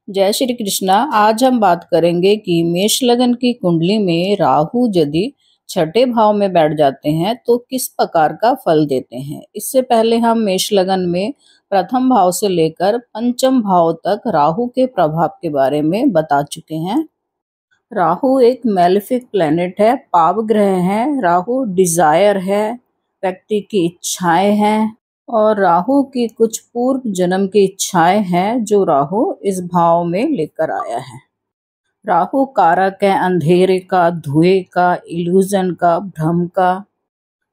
जय श्री कृष्णा। आज हम बात करेंगे कि मेष लगन की कुंडली में राहु यदि छठे भाव में बैठ जाते हैं तो किस प्रकार का फल देते हैं। इससे पहले हम मेष लगन में प्रथम भाव से लेकर पंचम भाव तक राहु के प्रभाव के बारे में बता चुके हैं। राहु एक मैलेफिक प्लेनेट है, पाप ग्रह है। राहु डिजायर है, व्यक्ति की इच्छाएं हैं और राहु की कुछ पूर्व जन्म की इच्छाएं हैं जो राहु इस भाव में लेकर आया है। राहु कारक है अंधेरे का, धुएं का, इल्यूजन का, भ्रम का।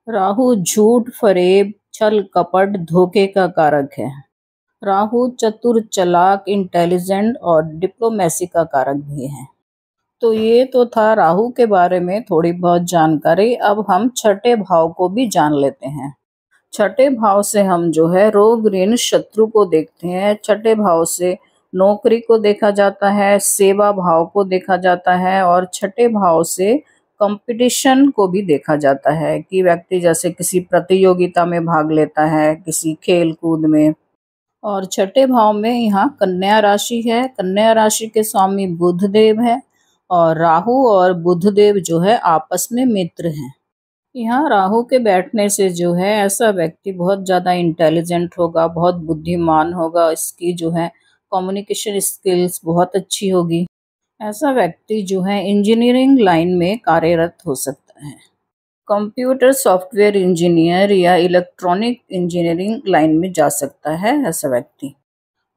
राहु झूठ, फरेब, छल कपट, धोखे का कारक है। राहु चतुर, चालाक, इंटेलिजेंट और डिप्लोमेसी का कारक भी है। तो ये तो था राहु के बारे में थोड़ी बहुत जानकारी। अब हम छठे भाव को भी जान लेते हैं। छठे भाव से हम जो है रोग, ऋण, शत्रु को देखते हैं। छठे भाव से नौकरी को देखा जाता है, सेवा भाव को देखा जाता है और छठे भाव से कंपटीशन को भी देखा जाता है कि व्यक्ति जैसे किसी प्रतियोगिता में भाग लेता है, किसी खेल कूद में। और छठे भाव में यहाँ कन्या राशि है। कन्या राशि के स्वामी बुध देव है और राहु और बुध देव जो है आपस में मित्र हैं। यहाँ राहु के बैठने से जो है ऐसा व्यक्ति बहुत ज़्यादा इंटेलिजेंट होगा, बहुत बुद्धिमान होगा, इसकी जो है कम्युनिकेशन स्किल्स बहुत अच्छी होगी। ऐसा व्यक्ति जो है इंजीनियरिंग लाइन में कार्यरत हो सकता है। कंप्यूटर सॉफ्टवेयर इंजीनियर या इलेक्ट्रॉनिक इंजीनियरिंग लाइन में जा सकता है ऐसा व्यक्ति।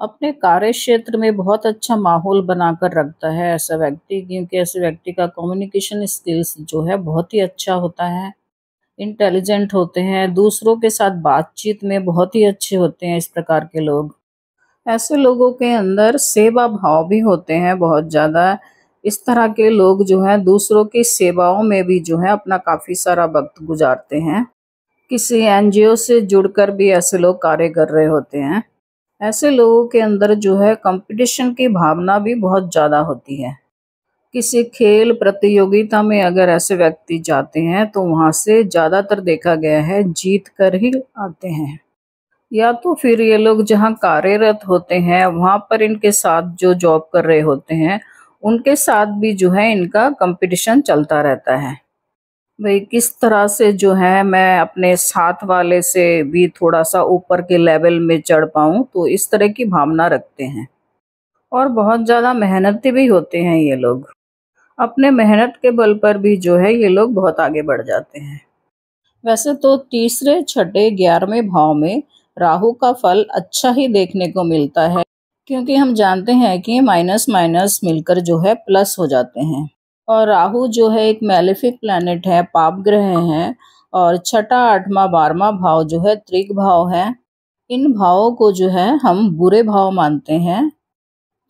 अपने कार्य क्षेत्र में बहुत अच्छा माहौल बनाकर रखता है ऐसा व्यक्ति, क्योंकि ऐसे व्यक्ति का कम्युनिकेशन स्किल्स जो है बहुत ही अच्छा होता है। इंटेलिजेंट होते हैं, दूसरों के साथ बातचीत में बहुत ही अच्छे होते हैं इस प्रकार के लोग। ऐसे लोगों के अंदर सेवा भाव भी होते हैं बहुत ज़्यादा। इस तरह के लोग जो हैं दूसरों की सेवाओं में भी जो है अपना काफ़ी सारा वक्त गुजारते हैं। किसी एनजीओ से जुड़कर भी ऐसे लोग कार्य कर रहे होते हैं। ऐसे लोगों के अंदर जो है कंपटीशन की भावना भी बहुत ज़्यादा होती है। किसी खेल प्रतियोगिता में अगर ऐसे व्यक्ति जाते हैं तो वहाँ से ज़्यादातर देखा गया है जीत कर ही आते हैं। या तो फिर ये लोग जहाँ कार्यरत होते हैं वहाँ पर इनके साथ जो जॉब कर रहे होते हैं उनके साथ भी जो है इनका कंपटीशन चलता रहता है। भाई किस तरह से जो है मैं अपने साथ वाले से भी थोड़ा सा ऊपर के लेवल में चढ़ पाऊँ, तो इस तरह की भावना रखते हैं। और बहुत ज़्यादा मेहनती भी होते हैं ये लोग। अपने मेहनत के बल पर भी जो है ये लोग बहुत आगे बढ़ जाते हैं। वैसे तो तीसरे, छठे, 11वें भाव में राहु का फल अच्छा ही देखने को मिलता है, क्योंकि हम जानते हैं कि माइनस माइनस मिलकर जो है प्लस हो जाते हैं। और राहु जो है एक मैलेफिक प्लैनेट है, पाप ग्रह है और छठा, 8वां, 12वां भाव जो है त्रिक भाव है। इन भावों को जो है हम बुरे भाव मानते हैं।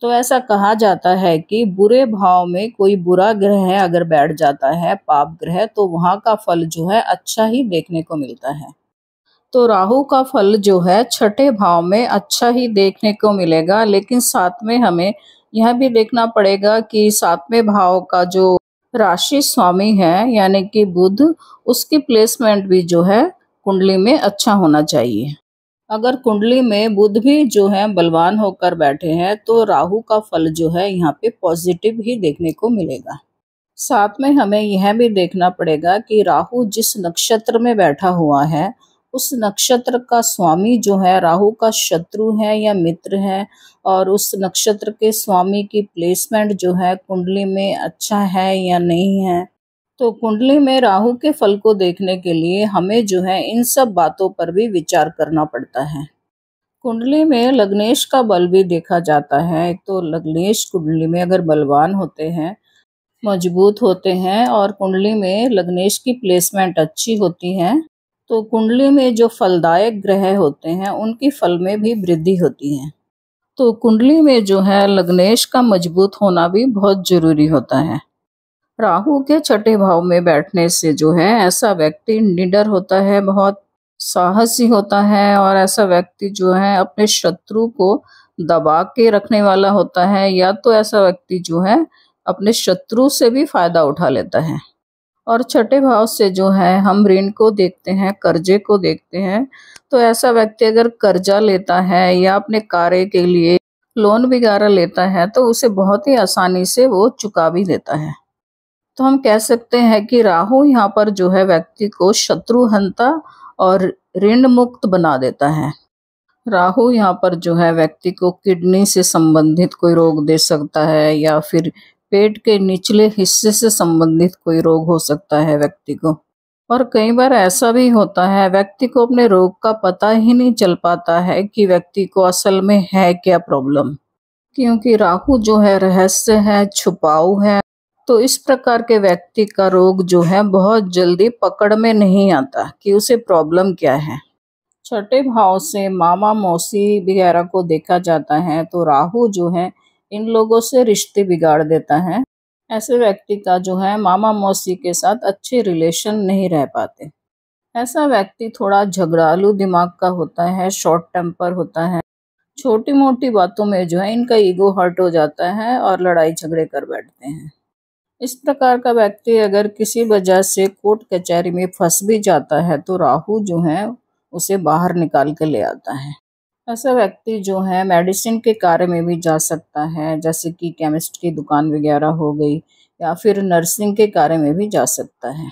तो ऐसा कहा जाता है कि बुरे भाव में कोई बुरा ग्रह है अगर बैठ जाता है, पाप ग्रह, तो वहाँ का फल जो है अच्छा ही देखने को मिलता है। तो राहु का फल जो है छठे भाव में अच्छा ही देखने को मिलेगा, लेकिन साथ में हमें यह भी देखना पड़ेगा कि 7वें भाव का जो राशि स्वामी है यानी कि बुध, उसकी प्लेसमेंट भी जो है कुंडली में अच्छा होना चाहिए। अगर कुंडली में बुध भी जो है बलवान होकर बैठे हैं तो राहु का फल जो है यहाँ पे पॉजिटिव ही देखने को मिलेगा। साथ में हमें यह भी देखना पड़ेगा कि राहु जिस नक्षत्र में बैठा हुआ है उस नक्षत्र का स्वामी जो है राहु का शत्रु है या मित्र है, और उस नक्षत्र के स्वामी की प्लेसमेंट जो है कुंडली में अच्छा है या नहीं है। तो कुंडली में राहु के फल को देखने के लिए हमें जो है इन सब बातों पर भी विचार करना पड़ता है। कुंडली में लग्नेश का बल भी देखा जाता है। तो लग्नेश कुंडली में अगर बलवान होते हैं, मजबूत होते हैं और कुंडली में लग्नेश की प्लेसमेंट अच्छी होती है, तो कुंडली में जो फलदायक ग्रह होते हैं उनकी फल में भी वृद्धि होती है। तो कुंडली में जो है लग्नेश का मजबूत होना भी बहुत जरूरी होता है। राहु के छठे भाव में बैठने से जो है ऐसा व्यक्ति निडर होता है, बहुत साहसी होता है और ऐसा व्यक्ति जो है अपने शत्रु को दबा के रखने वाला होता है, या तो ऐसा व्यक्ति जो है अपने शत्रु से भी फायदा उठा लेता है। और छठे भाव से जो है हम ऋण को देखते हैं, कर्जे को देखते हैं। तो ऐसा व्यक्ति अगर कर्जा लेता है या अपने कार्य के लिए लोन वगैरह लेता है तो उसे बहुत ही आसानी से वो चुका भी देता है। तो हम कह सकते हैं कि राहु यहाँ पर जो है व्यक्ति को शत्रुहंता और ऋण मुक्त बना देता है। राहु यहाँ पर जो है व्यक्ति को किडनी से संबंधित कोई रोग दे सकता है, या फिर पेट के निचले हिस्से से संबंधित कोई रोग हो सकता है व्यक्ति को। और कई बार ऐसा भी होता है व्यक्ति को अपने रोग का पता ही नहीं चल पाता है कि व्यक्ति को असल में है क्या प्रॉब्लम, क्योंकि राहु जो है रहस्य है, छुपाऊ है। तो इस प्रकार के व्यक्ति का रोग जो है बहुत जल्दी पकड़ में नहीं आता कि उसे प्रॉब्लम क्या है। छठे भाव से मामा मौसी वगैरह को देखा जाता है तो राहु जो है इन लोगों से रिश्ते बिगाड़ देता है। ऐसे व्यक्ति का जो है मामा मौसी के साथ अच्छे रिलेशन नहीं रह पाते। ऐसा व्यक्ति थोड़ा झगड़ालू दिमाग का होता है, शॉर्ट टेम्पर होता है। छोटी मोटी बातों में जो है इनका ईगो हर्ट हो जाता है और लड़ाई झगड़े कर बैठते हैं। इस प्रकार का व्यक्ति अगर किसी वजह से कोर्ट कचहरी में फंस भी जाता है तो राहु जो है उसे बाहर निकाल के ले आता है। ऐसा व्यक्ति जो है मेडिसिन के कार्य में भी जा सकता है, जैसे कि केमिस्ट की दुकान वगैरह हो गई, या फिर नर्सिंग के कार्य में भी जा सकता है।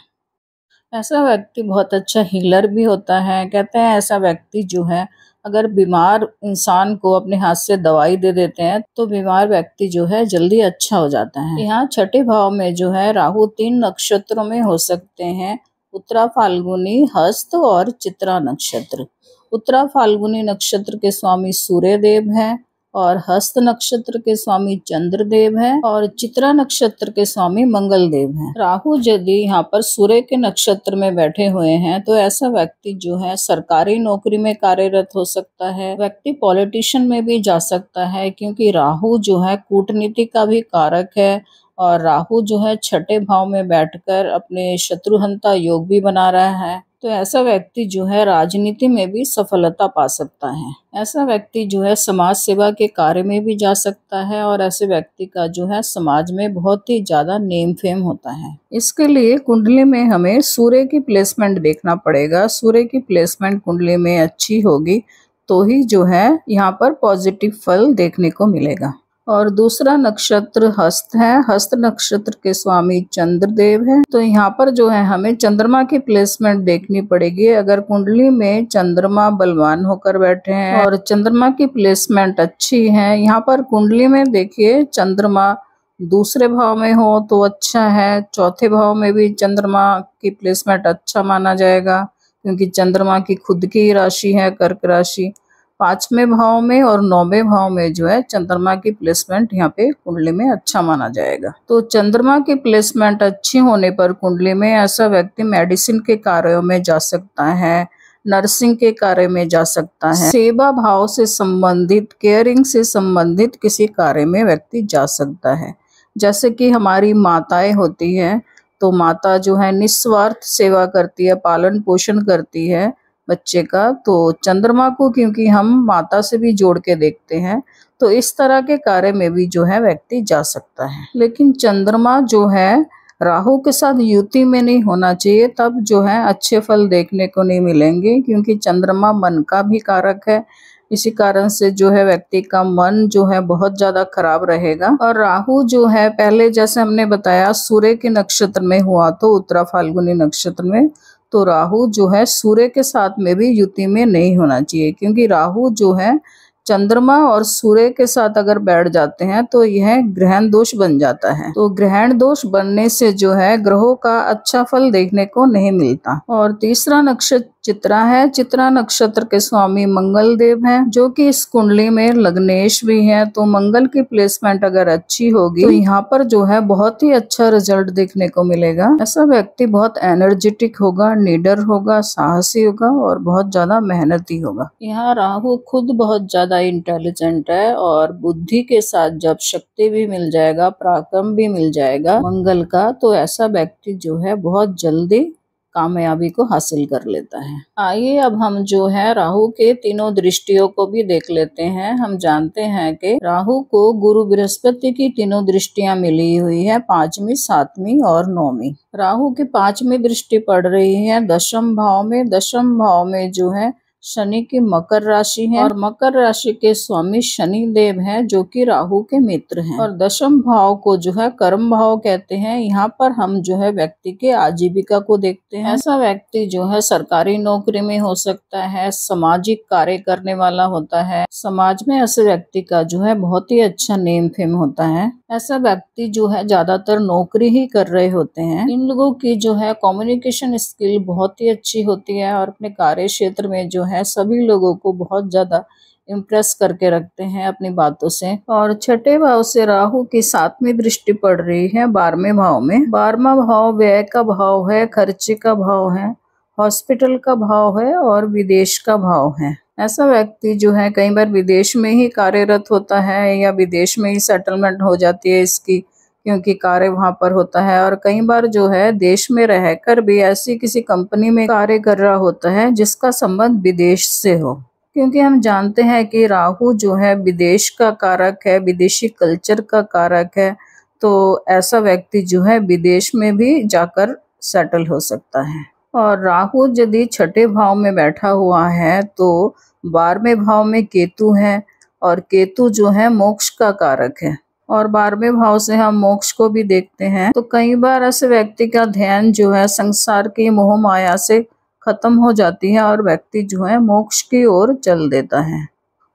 ऐसा व्यक्ति बहुत अच्छा हीलर भी होता है। कहते हैं ऐसा व्यक्ति जो है अगर बीमार इंसान को अपने हाथ से दवाई दे देते हैं तो बीमार व्यक्ति जो है जल्दी अच्छा हो जाता है। यहाँ छठे भाव में जो है राहु 3 नक्षत्रों में हो सकते हैं, उत्तरा फाल्गुनी, हस्त और चित्रा नक्षत्र। उत्तरा फाल्गुनी नक्षत्र के स्वामी सूर्य देव हैं और हस्त नक्षत्र के स्वामी चंद्र देव हैं और चित्रा नक्षत्र के स्वामी मंगल देव हैं। राहु यदि यहाँ पर सूर्य के नक्षत्र में बैठे हुए हैं तो ऐसा व्यक्ति जो है सरकारी नौकरी में कार्यरत हो सकता है। व्यक्ति पॉलिटिशियन में भी जा सकता है, क्योंकि राहु जो है कूटनीति का भी कारक है और राहु जो है छठे भाव में बैठकर अपने शत्रुहंता योग भी बना रहा है। तो ऐसा व्यक्ति जो है राजनीति में भी सफलता पा सकता है। ऐसा व्यक्ति जो है समाज सेवा के कार्य में भी जा सकता है और ऐसे व्यक्ति का जो है समाज में बहुत ही ज्यादा नेम फेम होता है। इसके लिए कुंडली में हमें सूर्य की प्लेसमेंट देखना पड़ेगा। सूर्य की प्लेसमेंट कुंडली में अच्छी होगी तो ही जो है यहाँ पर पॉजिटिव फल देखने को मिलेगा। और दूसरा नक्षत्र हस्त है। हस्त नक्षत्र के स्वामी चंद्रदेव है। तो यहाँ पर जो है हमें चंद्रमा की प्लेसमेंट देखनी पड़ेगी। अगर कुंडली में चंद्रमा बलवान होकर बैठे हैं और चंद्रमा की प्लेसमेंट अच्छी है, यहाँ पर कुंडली में देखिए चंद्रमा दूसरे भाव में हो तो अच्छा है। चौथे भाव में भी चंद्रमा की प्लेसमेंट अच्छा माना जाएगा, क्योंकि चंद्रमा की खुद की राशि है कर्क राशि। 5वें भाव में और 9वें भाव में जो है चंद्रमा की प्लेसमेंट यहाँ पे कुंडली में अच्छा माना जाएगा। तो चंद्रमा की प्लेसमेंट अच्छी होने पर कुंडली में ऐसा व्यक्ति मेडिसिन के कार्यों में जा सकता है, नर्सिंग के कार्य में जा सकता है, सेवा भाव से संबंधित, केयरिंग से संबंधित किसी कार्य में व्यक्ति जा सकता है। जैसे कि हमारी माताएं होती हैं, तो माता जो है निस्वार्थ सेवा करती है, पालन पोषण करती है बच्चे का। तो चंद्रमा को क्योंकि हम माता से भी जोड़ के देखते हैं, तो इस तरह के कार्य में भी जो है व्यक्ति जा सकता है। लेकिन चंद्रमा जो है राहु के साथ युति में नहीं होना चाहिए, तब जो है अच्छे फल देखने को नहीं मिलेंगे, क्योंकि चंद्रमा मन का भी कारक है। इसी कारण से जो है व्यक्ति का मन जो है बहुत ज्यादा खराब रहेगा। और राहु जो है पहले जैसे हमने बताया सूर्य के नक्षत्र में हुआ तो उत्तरा फाल्गुनी नक्षत्र में, तो राहु जो है सूर्य के साथ में भी युति में नहीं होना चाहिए, क्योंकि राहु जो है चंद्रमा और सूर्य के साथ अगर बैठ जाते हैं तो यह ग्रहण दोष बन जाता है। तो ग्रहण दोष बनने से जो है ग्रहों का अच्छा फल देखने को नहीं मिलता। और तीसरा नक्षत्र चित्रा है। चित्रा नक्षत्र के स्वामी मंगल देव हैं, जो कि इस कुंडली में लग्नेश भी है। तो मंगल की प्लेसमेंट अगर अच्छी होगी तो यहाँ पर जो है बहुत ही अच्छा रिजल्ट देखने को मिलेगा। ऐसा व्यक्ति बहुत एनर्जेटिक होगा, नीडर होगा, साहसी होगा और बहुत ज्यादा मेहनती होगा। यहाँ राहु खुद बहुत ज्यादा इंटेलिजेंट है और बुद्धि के साथ जब शक्ति भी मिल जाएगा, पराक्रम भी मिल जाएगा मंगल का, तो ऐसा व्यक्ति जो है बहुत जल्दी कामयाबी को हासिल कर लेता है। आइए अब हम जो है राहु के तीनों दृष्टियों को भी देख लेते हैं। हम जानते हैं कि राहु को गुरु बृहस्पति की तीनों दृष्टियां मिली हुई है, 5वीं, 7वीं और 9वीं। राहु की 5वीं दृष्टि पड़ रही है 10म भाव में। 10म भाव में जो है शनि की मकर राशि है और मकर राशि के स्वामी शनि देव हैं, जो कि राहु के मित्र हैं। और दशम भाव को जो है कर्म भाव कहते हैं। यहाँ पर हम जो है व्यक्ति के आजीविका को देखते हैं। ऐसा व्यक्ति जो है सरकारी नौकरी में हो सकता है, सामाजिक कार्य करने वाला होता है, समाज में ऐसे व्यक्ति का जो है बहुत ही अच्छा नेम फेम होता है। ऐसा व्यक्ति जो है ज्यादातर नौकरी ही कर रहे होते हैं। इन लोगों की जो है कम्युनिकेशन स्किल बहुत ही अच्छी होती है और अपने कार्य क्षेत्र में जो है सभी लोगों को बहुत ज्यादा इम्प्रेस करके रखते हैं अपनी बातों से। और छठे भाव से राहु की 7वीं दृष्टि पड़ रही है 12वें भाव में। 12वां भाव व्यय का भाव है, खर्चे का भाव है, हॉस्पिटल का भाव है और विदेश का भाव है। ऐसा व्यक्ति जो है कई बार विदेश में ही कार्यरत होता है या विदेश में ही सेटलमेंट हो जाती है इसकी, क्योंकि कार्य वहां पर होता है। और कई बार जो है देश में रहकर भी ऐसी किसी कंपनी में कार्य कर रहा होता है जिसका संबंध विदेश से हो, क्योंकि हम जानते हैं कि राहु जो है विदेश का कारक है, विदेशी कल्चर का कारक है। तो ऐसा व्यक्ति जो है विदेश में भी जाकर सेटल हो सकता है। और राहु यदि छठे भाव में बैठा हुआ है तो 12वें भाव में केतु है और केतु जो है मोक्ष का कारक है। और 12वें भाव से हम मोक्ष को भी देखते हैं। तो कई बार ऐसे व्यक्ति का ध्यान जो है संसार की मोह माया से खत्म हो जाती है और व्यक्ति जो है मोक्ष की ओर चल देता है।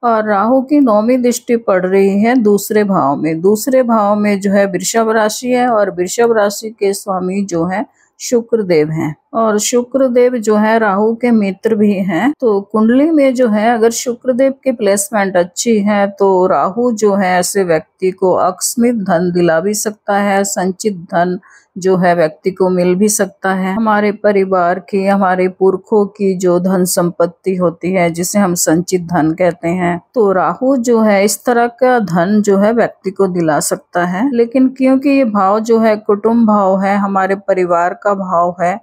और राहु की 9वीं दृष्टि पड़ रही है दूसरे भाव में। दूसरे भाव में जो है वृषभ राशि है और वृषभ राशि के स्वामी जो है शुक्र देव हैं। और शुक्र देव जो है राहु के मित्र भी हैं। तो कुंडली में जो है अगर शुक्र देव की प्लेसमेंट अच्छी है तो राहु जो है ऐसे व्यक्ति को अकस्मित धन दिला भी सकता है, संचित धन जो है व्यक्ति को मिल भी सकता है। हमारे परिवार की, हमारे पुरखों की जो धन संपत्ति होती है जिसे हम संचित धन कहते हैं, तो राहु जो है इस तरह का धन जो है व्यक्ति को दिला सकता है। लेकिन क्योंकि ये भाव जो है कुटुंब भाव है, हमारे परिवार का भाव है,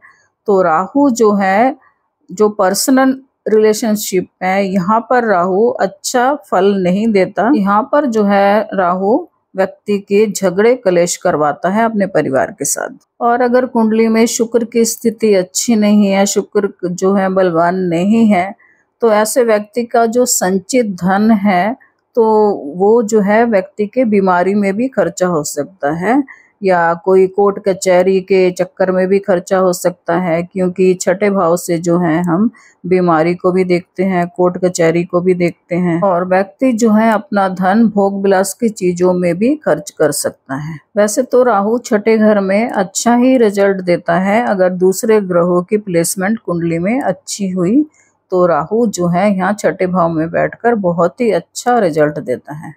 तो राहु जो है जो पर्सनल रिलेशनशिप है यहाँ पर राहु अच्छा फल नहीं देता। यहाँ पर जो है राहु व्यक्ति के झगड़े कलेश करवाता है अपने परिवार के साथ। और अगर कुंडली में शुक्र की स्थिति अच्छी नहीं है, शुक्र जो है बलवान नहीं है, तो ऐसे व्यक्ति का जो संचित धन है तो वो जो है व्यक्ति के बीमारी में भी खर्चा हो सकता है या कोई कोर्ट कचहरी के चक्कर में भी खर्चा हो सकता है, क्योंकि छठे भाव से जो है हम बीमारी को भी देखते हैं, कोर्ट कचहरी को भी देखते हैं। और व्यक्ति जो है अपना धन भोग विलास की चीजों में भी खर्च कर सकता है। वैसे तो राहु छठे घर में अच्छा ही रिजल्ट देता है। अगर दूसरे ग्रहों की प्लेसमेंट कुंडली में अच्छी हुई तो राहु जो है यहाँ छठे भाव में बैठकर बहुत ही अच्छा रिजल्ट देता है।